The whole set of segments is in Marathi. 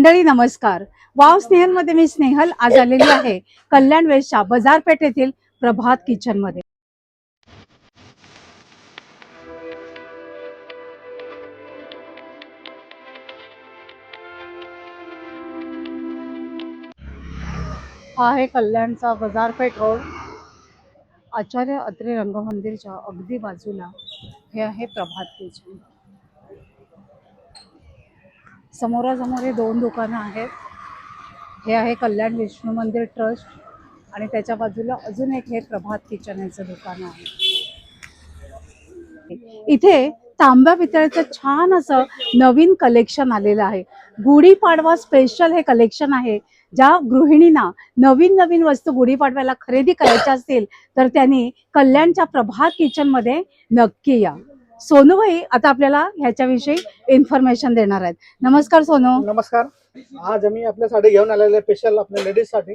मंडळी नमस्कार. वाव स्नेहल मध्ये मी स्नेहल आज आलेली आहे कल्याण वेस्टच्या बाजारपेठेतील प्रभात किचन मध्ये. हा आहे कल्याणचा बाजारपेठ रोड. आचार्य अत्रे रंगमंदिरच्या अगदी बाजूला हे आहे प्रभात किचन. समोरासमोर हे दोन दुकानं आहेत. हे आहे कल्याण विष्णू मंदिर ट्रस्ट आणि त्याच्या बाजूला अजून एक हे प्रभात किचन याचं दुकान आहे. इथे तांब्या पितळेचं छान असं नवीन कलेक्शन आलेलं आहे. गुढीपाडवा स्पेशल हे कलेक्शन आहे. ज्या गृहिणींना नवीन नवीन वस्तू गुढीपाडव्याला खरेदी करायच्या असतील तर त्यांनी कल्याणच्या प्रभात किचन मध्ये नक्की या. सोनूबाई आता आपल्याला ह्याच्याविषयी इन्फॉर्मेशन देणार आहेत. नमस्कार सोनू. नमस्कार. आज आम्ही आपल्यासाठी घेऊन आलेले स्पेशल आपल्या लेडीज साठी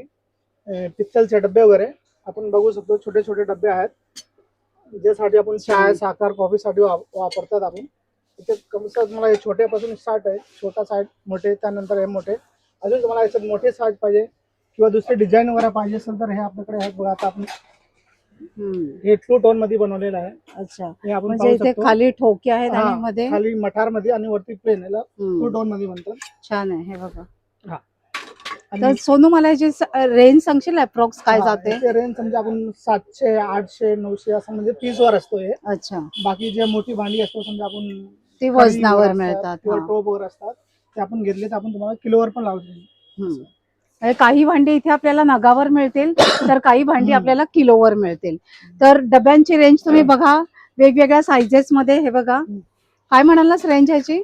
पित्तलचे डब्बे वगैरे आपण बघू शकतो. छोटे छोटे डब्बे आहेत ज्यासाठी आपण चहा साखर कॉफी साठी वापरतात. आपण इथे कमसे मला हे छोट्यापासून स्टार्ट आहे. छोटा साईज मोठे त्यानंतर हे मोठे. अजून तुम्हाला याच्यात मोठे साईज पाहिजे किंवा दुसरे डिझाईन वगैरे पाहिजे असेल तर हे आपल्याकडे आहेत बघा. आता आपण हे टू टोन मध्ये बनवलेलं आहे. अच्छा, हे आपण म्हणजे इथे खाली ठोके आहेत आणि मध्ये खाली मठार मध्ये आणि वरती प्लेन. याला टू टोन मध्ये बनतात. छान आहे हे बघा. तर सोनू मला याची रेंज सांगशील अप्रॉक्स काय जाते? रेंज समजा आपण 700 800 900 असं म्हणजे पीस वर असतो हे. अच्छा, बाकी जे मोठी भांडी असतो समजा आपण ती वजनावर मिळतात किंवा टोप वगैरे असतात ते आपण घेतले तर आपण तुम्हाला किलोवर पण लावतो. काही भांडी इथे आपल्याला नगावर मिळतील तर काही भांडी आपल्याला किलोवर मिळतील. तर डब्यांची रेंज तुम्ही बघा वेगवेगळ्या साइजेस मध्ये. हे बघा काय म्हणालास रेंज ह्याची?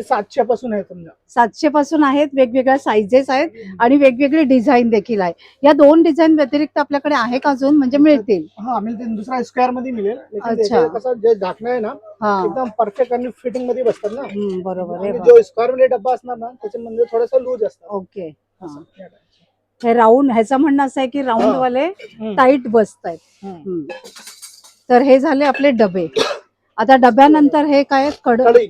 700 पासून आहे समजा. 700 पासून आहेत. वेगवेगळ्या साइजेस आहेत आणि वेगवेगळे डिझाईन देखील आहे. या दोन डिझाईन व्यतिरिक्त आपल्याकडे आहे का अजून? म्हणजे मिळतील? हा मिळतील. दुसरा स्क्वेअर मध्ये मिळेल. अच्छा, कसं जे झाकणं आहे ना एकदम परफेक्ट आणि फिटिंग मध्ये बसतात ना. बरोबर आहे. जो स्क्वेअर मध्ये डब्बा असणार ना त्याच्यामध्ये थोडासा लूज असतं. ओके. हे राऊंड ह्याचं म्हणणं असं आहे की राऊंड वाले टाईट बसतायत. तर हे झाले आपले डबे. आता डब्यानंतर हे काय? कढई.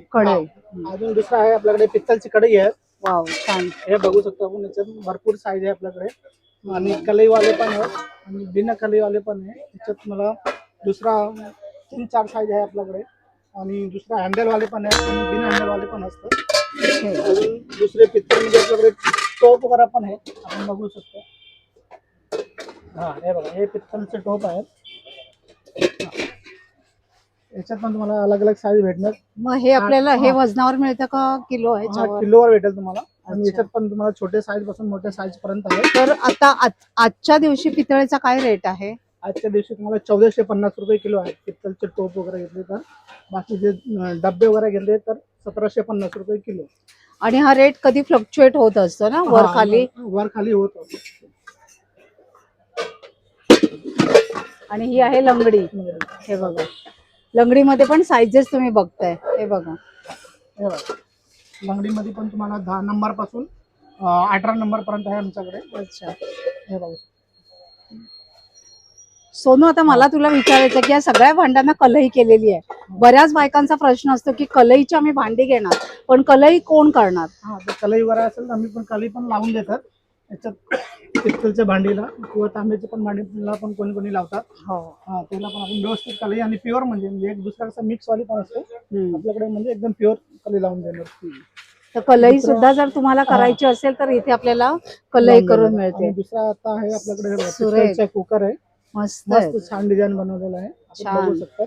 अजून दुसरा आहे आपल्याकडे पित्तलची कढई आहे. वाव छान. हे बघू शकतो आपण. याच्यात भरपूर साईज आहे आपल्याकडे आणि कलईवाले पण आहेत आणि बिना कलईवाले पण आहे. त्याच्यात मला दुसरा 3-4 साईज आहे आपल्याकडे आणि दुसरा हँडलवाले पण आहेत आणि बिना हँडलवाले पण असतात. अजून दुसरे पित्तलमध्ये आपल्याकडे टोप वगैरे पण आहेत. आपण बघू शकतो. हे बघा हे पित्तलचे टोप आहेत. याच्यात पण तुम्हाला अलग अलग साईज भेटणार. मग हे आपल्याला हे वजनावर मिळतं का किलो आहे? किलोवर भेटेल तुम्हाला. आणि याच्यात पण तुम्हाला छोटे साईज पासून मोठ्या साईज पर्यंत आहे. तर आता आजच्या दिवशी पितळेचा काय रेट आहे? आजच्या दिवशी तुम्हाला 1450 रुपये किलो आहे पित्तलचे टोप वगैरे घेतले तर. बाकी जे डब्बे वगैरे घेतले तर 1750 रुपये किलो. आणि हा रेट कधी फ्लक्च्युएट होत असतो ना? वर खाली होत. आणि ही आहे लंगडी. हे बघा लंगडीमध्ये पण साइजेस तुम्ही बघताय. हे बघा लंगडीमध्ये पण तुम्हाला 10 नंबर पासून 18 नंबर पर्यंत आहे आमच्याकडे. अच्छा, हे बघा सोनू. आता मला तुला विचारायचं की या सगळ्या भांड्यांना कलई केलेली आहे. बऱ्याच बायकांचा प्रश्न असतो की कलईची आम्ही भांडी घेणार पण कलई कोण करणार? कलई वगैरे असेल तर आम्ही पण कलई पण लावून देतात. याच्यात पित्तलच्या भांडीला किंवा तांब्याच्या पण भांडीला पण कोणी कोणी लावतात. त्याला पण आपण व्यवस्थित कलई आणि प्युअर म्हणजे एक दुसरा कसं मिक्स वाली पण असते आपल्याकडे. म्हणजे एकदम प्युअर कलई लावून देणार. तर कलई सुद्धा जर तुम्हाला करायची असेल तर इथे आपल्याला कलई करून मिळते. दुसरा आता आहे आपल्याकडे कुकर आहे. मस्त छान डिझाईन बनवलेला आहे. बघू शकतात.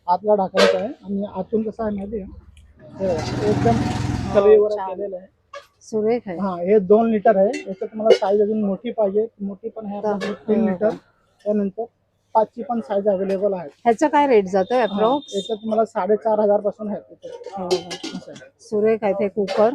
आतला ढाकायचा आहे आणि आतून कसं आहे माहिती आहे एकदम कलईवर केलेलं आहे. सुरेख आहे. हे 2 लिटर आहे. याच्यात तुम्हाला साईज अजून मोठी पाहिजे मोठी पण आहे आपल्याकडे 3 लिटर. त्यानंतर 5 ची पण साईज अवेलेबल आहे. ह्याचा काय रेट जातोय अप्रॉक्स? याच्यात तुम्हाला 4500 पासून आहे. सुरेख आहे ते कुकर.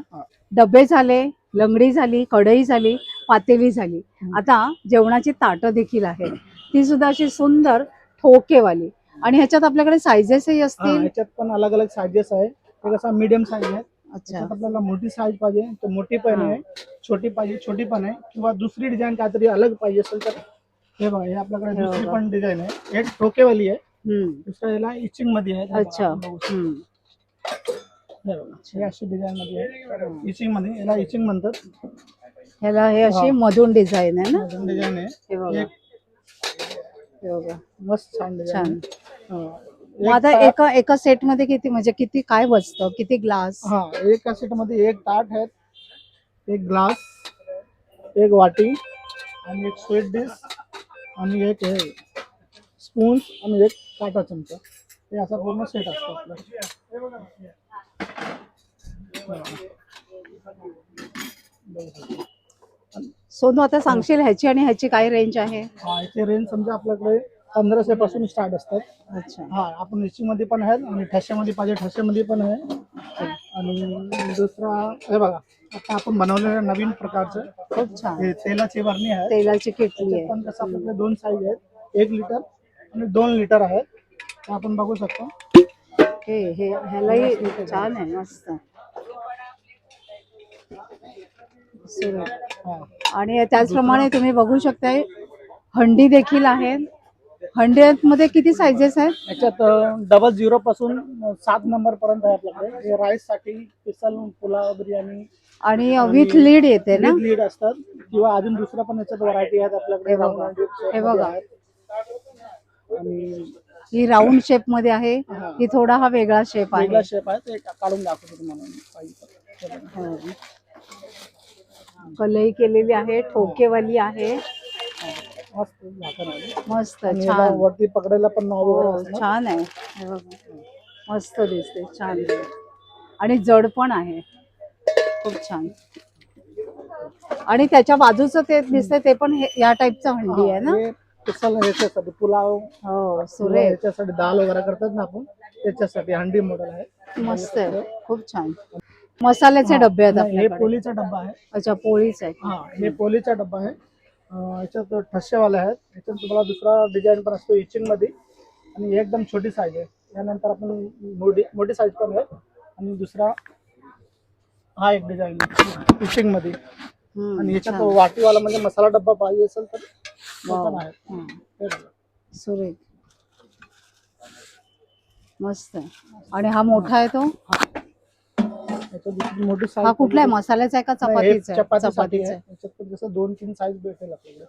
डबे झाले, लंगडी झाली, कढई झाली, पातेली झाली. आता जेवणाची ताटं देखील आहे. ती सुद्धा अशी सुंदर ठोकेवाली. आणि ह्याच्यात आपल्याकडे साइजेसही असतील. ह्याच्यात पण अलग अलग साइजेस आहे. ते कसं मीडियम साईज आहे. अच्छा, आपल्याला मोठी साईज पाहिजे तर मोठी पण आहे, छोटी पाहिजे छोटी पण आहे किंवा दुसरी डिझाईन काहीतरी अलग पाहिजे असेल तर हे बघा हे आपल्याकडे दुसरी पण डिझाईन आहे. एक ठोकेवाली आहे. दुसऱ्या याला इचिंग मध्ये आहे. अच्छा, हे बघा, हे अशी डिझाईन मध्ये आहे, इचिंग मध्ये, याला इचिंग म्हणतात. ह्याला हे अशी मधून डिझाईन आहे ना. डिझाईन आहे. हे बघा, एक हे बघा, मस्त छान डिझाईन छान. आहे. मग आता एका सेट मध्ये किती, म्हणजे किती काय बसतं, किती ग्लास? हा, एका सेट मध्ये एक ताट आहे, एक ग्लास, एक वाटी आणि एक स्वीट डिश आणि एक हे स्पून आणि एक काटा चमचा, हे असा पूर्ण सेट असतो आपला. सोनू, आता सांगशील ह्याची आणि ह्याची काय रेंज आहे? हा, याची रेंज समजा आपल्याकडे 1500 पासून स्टार्ट असतात. अच्छा. हा, आपण एसी मध्ये पण आहेत आणि ठश्यामध्ये पाहिजे ठश्यामध्ये पण आहे. आणि दुसरा हे बघा, आता आपण बनवलेलं नवीन प्रकारचं खूप छान. हे तेलाची बरणी आहे. तेलाची किटली त्याच्यात आहे. पण कसं आपल्याकडे दोन साईज आहेत, 1 लिटर आणि 2 लिटर आहेत. ते आपण बघू शकतो. हे ह्यालाही छान आहे, मस्त. सुरेख. हा, आणि त्याचप्रमाणे तुम्ही बघू शकताय हंडी देखील आहे. हंड्यामध्ये किती साईजेस आहेत? याच्यात 00 पासून 7 नंबर पर्यंत आहे आपल्याकडे. हे राईस साठी स्पेशल पुलाव, बिर्याणी आणि विथ लीड येते ना. लीड असतात, किंवा अजून दुसरा पण याच्यात व्हरायटी आहेत आपल्याकडे. हे बघा, हे बघा, आणि ही राऊंड शेप मध्ये आहे, ही थोडा हा वेगळा शेप वेगळा आहे. शेप आहे, ते काढून दाखवतो तुम्हाला पाहिजे तर. हो. कलई केलेली आहे, ठोकेवाली आहे, मस्त झाकण आहे. मस्त आणि याला छान. वरती पकडायला पण नॉब वगैरे हो, असणार. छान आहे. हे बघा, मस्त दिसते, छान आणि जड पण आहे, खूप छान. आणि त्याच्या बाजूचं ते दिसतंय ते पण या टाईपचं हंडी आहे ना. हे स्पेशल ह्याच्यासाठी पुलाव, हो, सुरेख, याच्यासाठी दाल वगैरे करतात ना आपण, त्याच्यासाठी हंडी मॉडेल आहे. मस्त आहे, खूप छान. मसाल्याचे डबे आहेत हे आपल्याकडे. पोलीचा डब्बा आहे. अच्छा, पोळीच आहे. हा, हे पोलीचा डब्बा आहे. याच्यात ठस्सेवाले आहेत. याच्यात तुम्हाला दुसरा डिझाईन पण असतो इचिंग मध्ये, आणि एकदम छोटी साईज आहे. यानंतर आपण मोठी साईज पण आहे. आणि दुसरा हा एक डिझाईन आहे इचिंग मध्ये. आणि याच्यात छान. वाटीवाला म्हणजे मसाला डब्बा पाहिजे असेल तर ते पण आहे. हे बघा. सुरेख, मस्त आहे. आणि हा मोठा आहे तो, याच्यात दुसरी मोठी साईज हा कुठला आहे, मसाल्याचा आहे का चपातीचा आहे? चपातीसाठी आहे. चपातीचा आहे. याच्यात पण जसं 2-3 साईज भेटेल आपल्याकडे.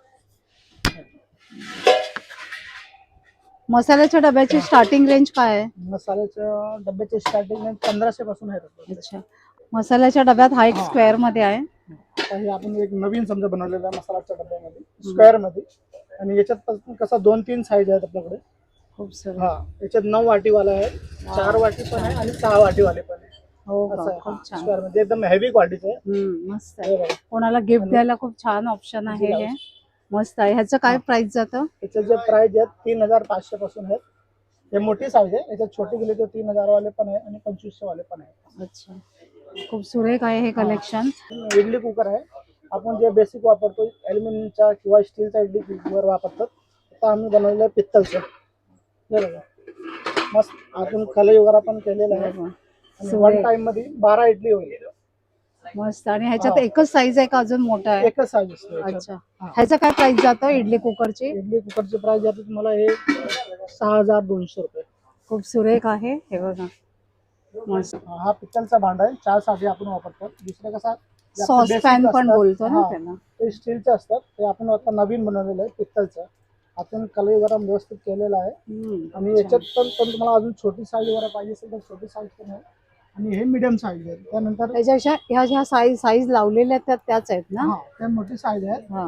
मसाल्याच्या डब्याची स्टार्टिंग रेंज काय आहे? मसाल्याच्या डब्याचे स्टार्टिंग 1500 पासून आहेत आपल्याकडे. अच्छा, मसाल्याच्या डब्यात हा एक स्क्वेअर मध्ये आहे. आता हे आपण एक नवीन समजा बनवलेला आहे मसाल्याच्या डब्यामध्ये, स्क्वेअर मध्ये. आणि याच्यात पण कसं 2-3 साईज आहेत आपल्याकडे. खूप सुरेख. हा, याच्यात 9 वाटीवाला आहे, 4 वाटी पण आहे आणि 6 वाटीवाले पण आहे. हो का, असं आहे. खूप छान. स्क्वेअर मध्ये एकदम हेवी क्वालिटी आहे. मस्त आहे. कोणाला गिफ्ट द्यायला खूप छान ऑप्शन आहे हे. मस्त आहे. ह्याचं काय प्राइस जातं? याचे जे प्राइस आहेत 3500 पासून आहेत. हे मोठी साईज आहे. याच्यात छोटी गेली तर 3000 वाले पण आहे आणि 2500 वाले पण आहे. अच्छा, खूप सुरेख आहे हे कलेक्शन. इडली कुकर आहे. आपण जे बेसिक वापरतो ॲल्युमिनियमचा किंवा स्टीलचा इडली कुकर वापरतात. आता आम्ही बनवलेलं आहे पित्तलचं. हे बघा, मस्त आतून कलई वगैरे पण केलेलं आहे. आणि 1 टाइम मध्ये 12 इडली होईल. मस्त. आणि ह्याच्यात एकच साईज आहे का अजून मोठा आहे? एकच साईज असते. अच्छा, ह्याचं काय प्राइस जातं इडली कुकरची? इडली कुकरची प्राइस जाते तुम्हाला हे 6200 रुपये. खूप सुरेख आहे हे बघा, मस्त. हा पित्तलचा भांडा आहे, चहासाठी आपण वापरतो. दुसरं कसा सॉस पॅन पण बोलतो ना हा, त्याला. ते स्टीलचे असतात. ते आपण आता नवीन बनवलेलं आहे पित्तलचं. आपण कलई वगैरे व्यवस्थित केलेला आहे. आणि याच्यात पण तुम्हाला अजून छोटी साईज वगैरे पाहिजे असेल तर छोटी साईज पण आहे. आणि हे मीडियम साईज आहे. त्यानंतर त्याच्यापेक्षा ह्या ज्या साईज लावलेल्या आहेत त्याच आहेत ना. हा, त्या मोठी साईज आहे. हा,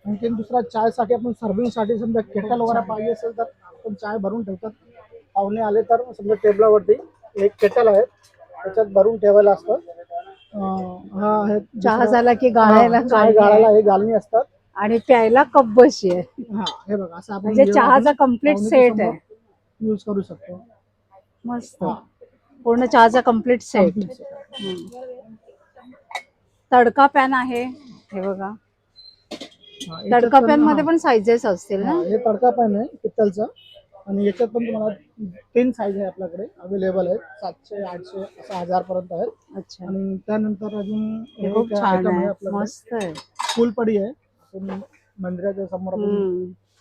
आणखी दुसरा चायसाठी आपण सर्विंग साठी समजा केटल वगैरे पाहिजे असेल तर आपण चाय भरून ठेवतात. पाहुणे आले तर समजा टेबलावरती एक केटल आहे, त्याच्यात भरून ठेवायला असतं. हा आहे चहा झाला की गाळायला चाय गाळायला हे गाळणी असतात. आणि प्यायला कप बशी आहे. हा, हे बघा असं आपण म्हणजे चहाचा कम्प्लीट सेट आहे. यूज करू शकतो. मस्त, पूर्ण चहाचा कम्प्लीट सेट. तडका पॅन आहे हे बघा. तडका पॅन मध्ये पण साईजेस असतील ना. हे तडका पॅन आहे पित्तलचा. आणि याच्यात पण तुम्हाला 3 साईज आहे आपल्याकडे अवेलेबल आहेत. 700, 800 असं 1000 पर्यंत आहेत. अच्छा, आणि त्यानंतर अजून खूप छान आहे, आपल्याकडे मस्त आहे. फुलपडी आहे. आपण मंदिराच्या समोर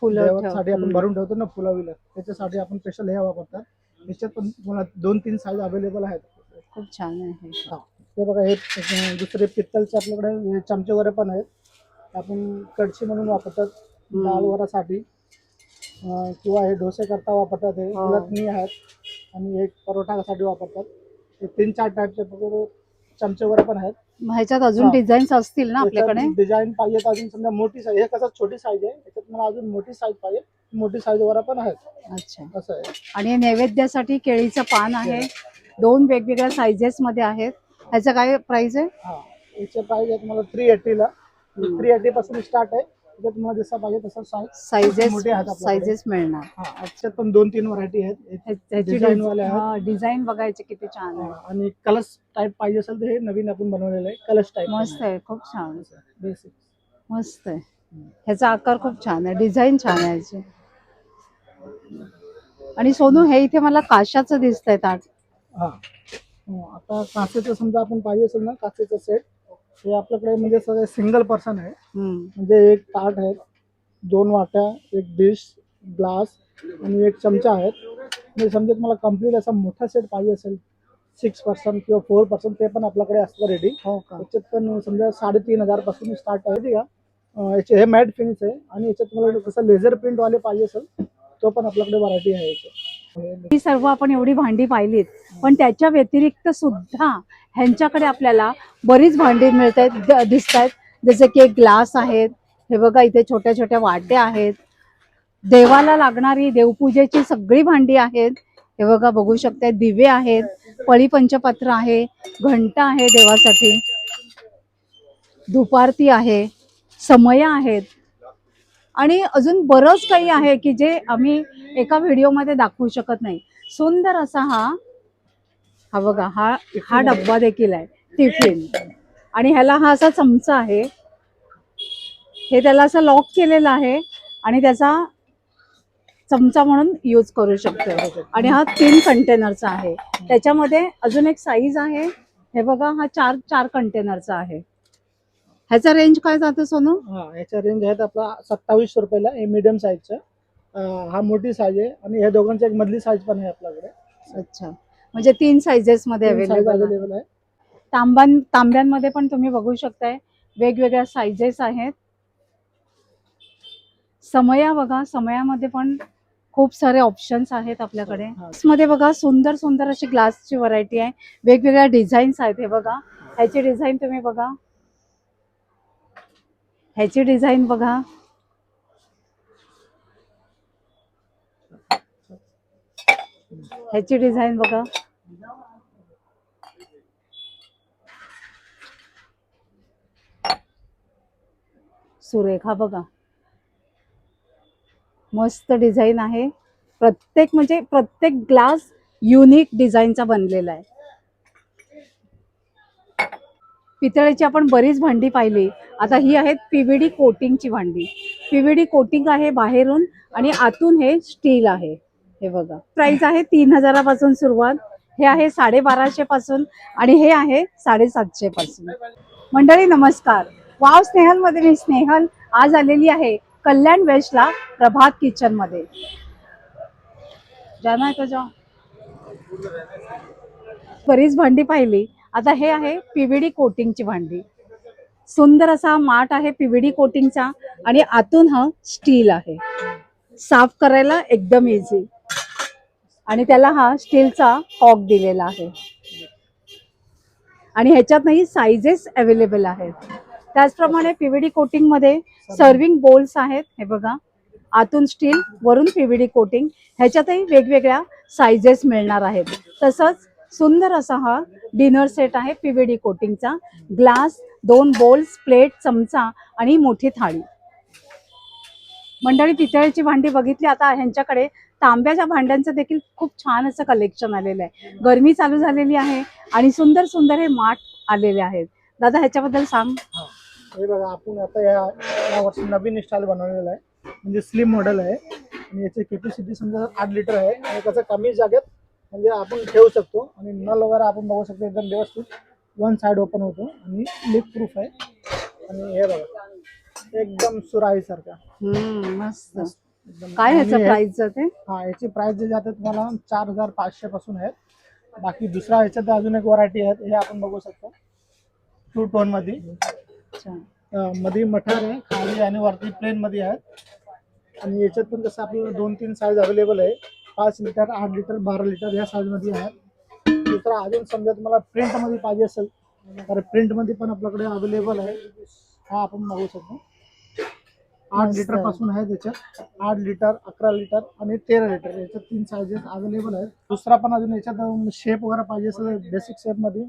फुलं देवासाठी आपण भरून ठेवतो ना फुलं विलं, त्याच्यासाठी आपण स्पेशल हे वापरतात. याच्यात पण तुम्हाला 2-3 साईज अवेलेबल आहेत. खूप छान आहे. हा हे बघा, हे दुसरे पित्तलचे आपल्याकडे हे चमचे वगैरे पण आहेत. आपण कडची म्हणून वापरतात डाळ वरासाठी, किंवा हे डोसे करता वापरतात. हे हो. उलटणी आहेत आणि एक परोठासाठी वापरतात. हे 3-4 टाईपचे वगैरे चमचे वगैरे पण आहेत. मग ह्याच्यात अजून हा. डिझाईन्स असतील ना आपल्याकडे? डिझाईन पाहिजे तर अजून समजा मोठी साईज, हे कसं छोटी साईज आहे, त्याच्यात मला अजून मोठी साईज पाहिजे, मोठी साईज वगैरे पण आहेत. अच्छा. असं आहे. आणि नैवेद्यासाठी केळीचं पान आहे, 2 वेगवेगळ्या साइजेस मध्ये आहेत. ह्याचं काय प्राइस आहे? हा याचे प्राइस आहे तुम्हाला 380 ला. 380 पासून स्टार्ट आहे. त्याच्यात तुम्हाला जसा पाहिजे तसा साइजेस मोठे आहेत आपल्याकडे. साइजेस मिळणार. हा त्याच्यात पण 2-3 व्हरायटी आहेत. ह्याची डिझाईन वाले आहेत. हा डिझाईन बघायचे किती छान आहे. आणि कलर्स टाईप पाहिजे असेल तर हे नवीन आपण बनवलेलं आहे, कलर्स टाईप. मस्त आहे, खूप छान, बेसिक मस्त आहे. ह्याचा आकार खूप छान आहे, डिझाईन छान आहे ह्याची. आणि सोनू, हे इथे मला काशाचं दिसतंय ताट. हा आता काचेचं समजा आपण पाहिजे असेल ना, काचेचं सेट हे आपल्याकडे म्हणजे सगळे सिंगल पर्सन आहे. म्हणजे एक ताट आहे, 2 वाट्या, एक डिश, ग्लास आणि एक चमचा आहेत. म्हणजे समजा तुम्हाला कम्प्लीट असा मोठा सेट पाहिजे असेल 6 पर्सन किंवा 4 पर्सन, ते पण आपल्याकडे असतं रेडी. हो का? याच्यात पण समजा 3,500 पासून स्टार्ट आहे. ठीक आहे. याचे हे मॅट फिनिश आहे आणि याच्यात तुम्हाला कसं लेझर प्रिंट वाले पाहिजे असेल तो पण आपल्याकडे व्हरायटी आहे याच्यात. ही सर्व आपण एवढी भांडी पाहिलीत, पण त्याच्या व्यतिरिक्त सुद्धा ह्यांच्याकडे आपल्याला बरीच भांडी दिसत आहेत. जसे की ग्लास आहेत, हे बघा इथे छोट्या छोट्या वाट्या आहेत, देवाला लागणारी देवपूजेची सगळी भांडी आहेत. हे बघा, बघू शकताय, दिवे आहेत, पळी पंचपत्र आहे, घंटा आहे देवासाठी, धुपारती आहे, समया आहेत आणि अजून बरंच काही आहे की जे आम्ही एका व्हिडिओमध्ये दाखवू शकत नाही. सुंदर असा हा बघा, हा डब्बा देखील आहे, टिफिन. आणि ह्याला हा असा चमचा आहे, हे त्याला असं लॉक केलेलं आहे आणि त्याचा चमचा म्हणून यूज करू शकतो. आणि हा 3 कंटेनरचा आहे. त्याच्यामध्ये अजून एक साईज आहे, हे बघा, हा 4 कंटेनरचा आहे. ह्याचा रेंज काय जातो सोनू? ह्याचा रेंज आहे आपला 2700 रुपयाला, हे मीडियम साईजचा. हा मोठी साईज आहे आणि ह्या दोघांची एक मधली साईज पण आहे आपल्याकडे. अच्छा, म्हणजे 3 साईजेस मध्ये अवेलेबल आहे. तांब्यांमध्ये पण तुम्ही बघू शकताय वेगवेगळ्या साईजेस आहेत. समया बघा, समयामध्ये पण खूप सारे ऑप्शन्स आहेत आपल्याकडे. मध्ये बघा, सुंदर सुंदर अशी ग्लासची व्हरायटी आहे, वेगवेगळ्या डिझाईन्स आहेत. हे बघा, ह्याची डिझाईन तुम्ही बघा, ह्याची डिझाईन बघा, ह्याची डिझाईन बघा. सुरेखा बघा, मस्त डिझाईन आहे. प्रत्येक ग्लास युनिक डिझाईनचा बनलेला आहे. पितळेची आपण बरीच भांडी पाहिली. आता ही आहेत पीव्हीडी कोटिंगची भांडी. पीव्हीडी कोटिंग आहे बाहेरून आणि आतून हे स्टील आहे. हे बघा, प्राइस आहे 3000 पासून सुरुवात, हे आहे 1250 पासून आणि हे आहे 750 पासून. मंडळी नमस्कार, वाव स्नेहल मध्ये मी स्नेहल आज आलेली आहे कल्याण वेस्टला प्रभात किचन मध्ये. जाना है तो जाओ. बरीच भांडी पाहिली. आता हे आहे पीव्हीडी कोटिंगची भांडी. सुंदर असा माठ आहे पीव्हीडी कोटिंगचा आणि आतून हा स्टील आहे. साफ करायला एकदम इझी आणि त्याला हा स्टीलचा कॉक दिलेला आहे. आणि ह्याच्यातही साईजेस अवेलेबल आहेत. त्याचप्रमाणे पीव्हीडी कोटिंग मध्ये सर्विंग बोल्स आहेत. हे बघा, आतून स्टील, वरून पीव्हीडी कोटिंग. ह्याच्यातही वेगवेगळ्या साईजेस मिळणार आहेत. तसंच सुंदर असा हा डिनर सेट आहे पीव्हीडी कोटिंगचा. ग्लास, 2 बोल्स, प्लेट, चमचा आणि मोठी थाळी. मंडळी, पितळेची भांडी बघितली. आता ह्यांच्याकडे तांब्याच्या भांड्यांचं देखील खूप छान असं कलेक्शन आलेलं आहे. गरमी चालू झालेली आहे आणि सुंदर सुंदर हे माठ आलेले आहेत. दादा, ह्याच्याबद्दल सांग. हे बघा, आपण आता या वर्षी नवीन स्टाईल बनवलेला आहे, म्हणजे स्लिम मॉडेल आहे आणि याची कॅपॅसिटी समजा 8 लिटर आहे आणि त्याचं कमी जागेत म्हणजे आपण ठेवू शकतो. आणि नळ वगैरे आपण बघू शकतो एकदम व्यवस्थित, 1 साइड ओपन होतो आणि लीक प्रूफ आहे. आणि हे बघा, एकदम सुराई सारखा. मस्त. काय ह्याचं प्राइस जाते? याची प्राइस जे जाते तुम्हाला 4500 पासून आहे. बाकी दुसरा ह्याच्यात अजून एक व्हरायटी आहेत, हे आपण बघू शकतो 2 टोन मध्ये. अच्छा. मध्ये मठार आहे खाली आणि वरती प्लेन मध्ये आहे. आणि याच्यात पण कसं आपल्याला 2-3 साईज अवेलेबल आहे. 5 लिटर, 8 लिटर, 12 लिटर या साईज मध्ये आहे. दुसरा अजून समजा तुम्हाला प्रिंट मध्ये पाहिजे असेल तर प्रिंट मध्ये पण आपल्याकडे अवेलेबल आहे. हा आपण बघू शकतो 8 मस्त. लिटर पासून आहे त्याच्यात. 8 लिटर, 11 लिटर आणि 13 लिटर याच्यात 3 साईजेस अवेलेबल आहेत. दुसरा पण अजून याच्यात शेप वगैरे पाहिजे असेल बेसिक शेप मध्ये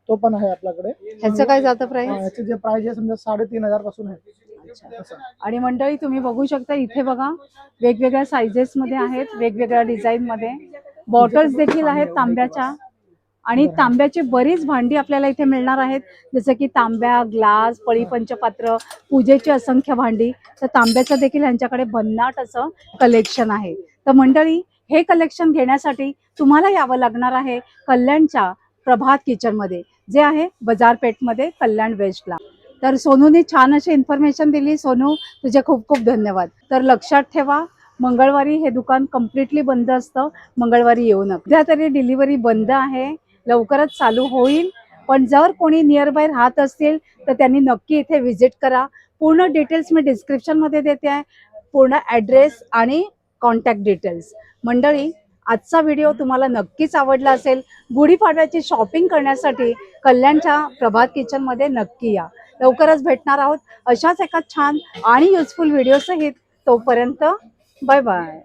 तो पण आहे आपल्याकडे. ह्याचं काय जातं प्राइस? ह्याचे जे प्राइस आहे समजा 3,500 पासून आहे. असं. आणि मंडळी तुम्ही बघू शकता इथे बघा वेगवेगळ्या सायझेस मध्ये आहेत, वेगवेगळ्या डिझाईन मध्ये. बॉटल्स देखील आहेत तांब्याच्या. आणि तांब्याची बरीच भांडी आपल्याला इथे मिळणार आहेत, जसं की तांब्या, ग्लास, पळी पंचपात्र, पूजेची असंख्य भांडी. तर तांब्याचं देखील यांच्याकडे भन्नाट असं कलेक्शन आहे. तर मंडळी हे कलेक्शन घेण्यासाठी तुम्हाला यावं लागणार आहे कल्याणच्या प्रभात किचनमध्ये, जे आहे बाजारपेठमध्ये कल्याण वेस्टला. तर सोनूने छान अशी इन्फॉर्मेशन दिली. सोनू तुझे खूप खूप धन्यवाद. तर लक्षात ठेवा मंगळवारी हे दुकान कम्प्लिटली बंद असतं, मंगळवारी येऊ नका. सध्या तरी डिलिव्हरी बंद आहे, लवकरच चालू होईल. पण जर कोणी नियर बाय राहत असतील तर त्यांनी नक्की इथे व्हिजिट करा. पूर्ण डिटेल्स मी डिस्क्रिप्शनमध्ये देते आहे, पूर्ण ॲड्रेस आणि कॉन्टॅक्ट डिटेल्स. मंडळी आजचा व्हिडिओ तुम्हाला नक्कीच आवडला असेल. गुढीपाडव्याची शॉपिंग करण्यासाठी कल्याणच्या प्रभात किचनमध्ये नक्की या. लवकरच भेटणार आहोत अशाच एका छान आणि युजफुल व्हिडिओ सहित. तोपर्यंत बाय बाय.